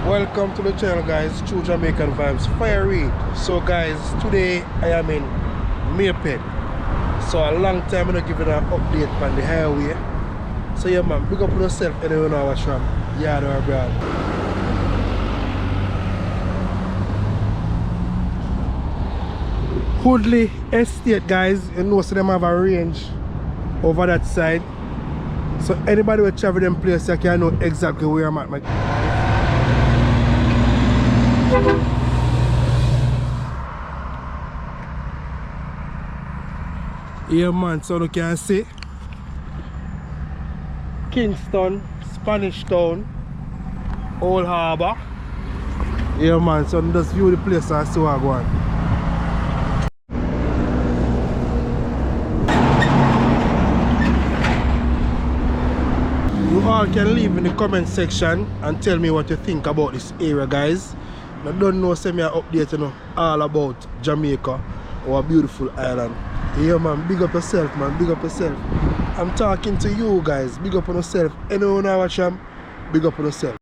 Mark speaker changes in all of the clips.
Speaker 1: Welcome to the channel, guys. True Jamaican Vibes, Fire Reid. So guys, today I am in Maypen. So a long time I'm not giving an update on the highway. So yeah man, big up on yourself anyway now watch from yard or abroad. Hoodley Estate, guys, you know so them have a range over that side. So anybody will travel them place, you can know exactly where I'm at. Yeah man, so you can see Kingston, Spanish Town, Old Harbour. Yeah man, so just view the place and see what I go on. You all can leave in the comment section and tell me what you think about this area, guys. I don't know, send me an update, you know, all about Jamaica, our beautiful island. Yeah man, big up yourself man, big up yourself. I'm talking to you guys, big up on yourself. Anyone I watch them, big up on yourself.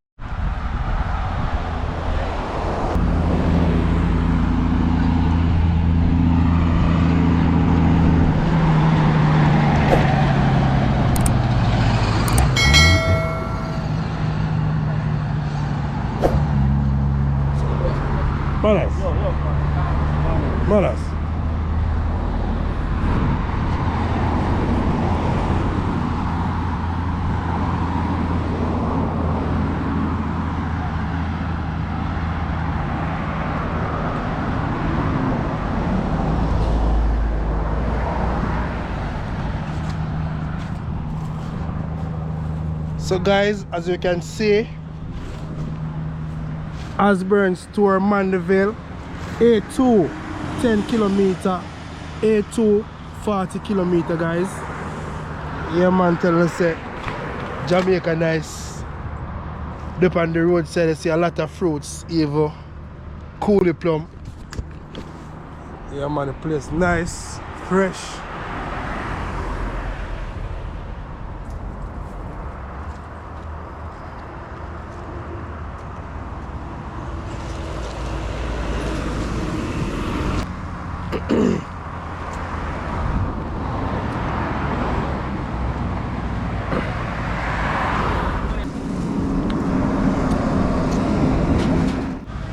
Speaker 1: Malas. Malas. So guys, as you can see, Osborne Store, Mandeville, A2 10 kilometer, A2 40 kilometer, guys. Yeah man, tell us say Jamaica nice. Up on the roadside I see a lot of fruits, even coolie plum. Yeah man, the place nice, fresh.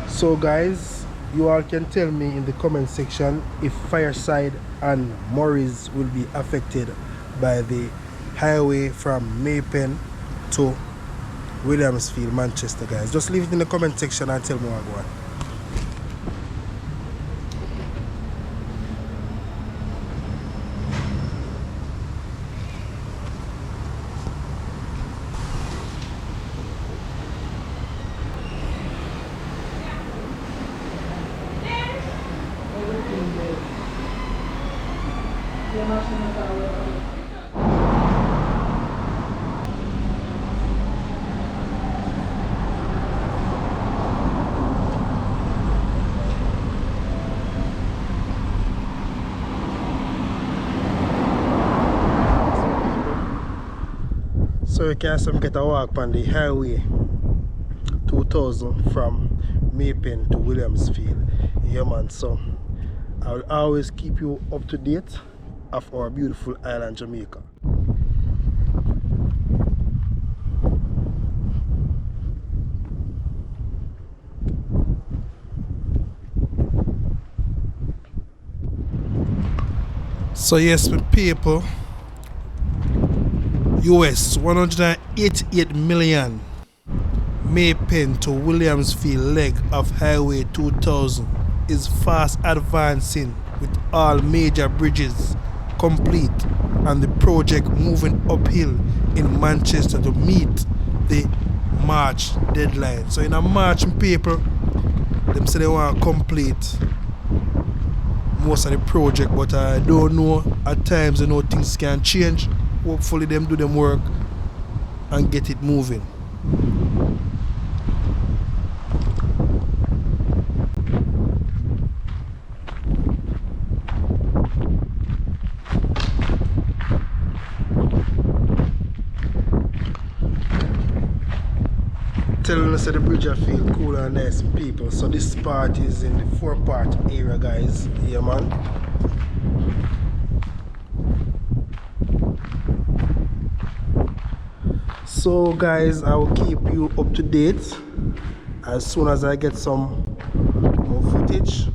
Speaker 1: So guys, you all can tell me in the comment section if Fireside and Morris will be affected by the highway from Maypen to Williamsfield, Manchester, guys. Just leave it in the comment section and tell me what I go on. So you can some get a walk on the highway 2000 from Maypen to Williamsfield. Yeah man, so I will always keep you up to date of our beautiful island Jamaica. So yes, my people, US 188 million Maypen to Williamsfield leg of Highway 2000 is fast advancing with all major bridges complete and the project moving uphill in Manchester to meet the March deadline. So in a March paper, them say they want to complete most of the project, but I don't know, at times you know things can change. Hopefully them do them work and get it moving. telling us that the bridge I feel cool and nice people. So this part is in the four-part area, guys. Yeah, man. So guys, I will keep you up to date as soon as I get some more footage.